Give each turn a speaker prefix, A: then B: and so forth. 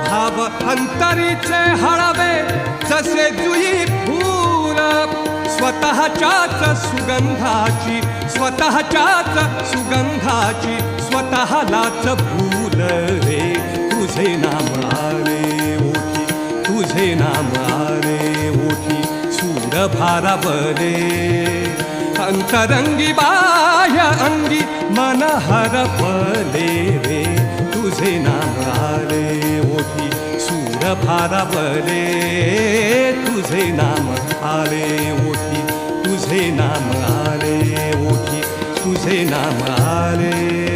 A: भाव अंतरीचे हळवे जसे जुई फूल स्वतःच्याच सुगंधाची स्वतःलाच भूल रे तुझे नाम आले ओठी तुझे नाम आले ओठी सूर भारावले अंतरंगी बाह्य अंगी मन हरपले रे तुझे नाम आले ओठी सूर भारावले तुझे नाम आले ओठी तुझे नाम आले ओठी तुझे नाम आले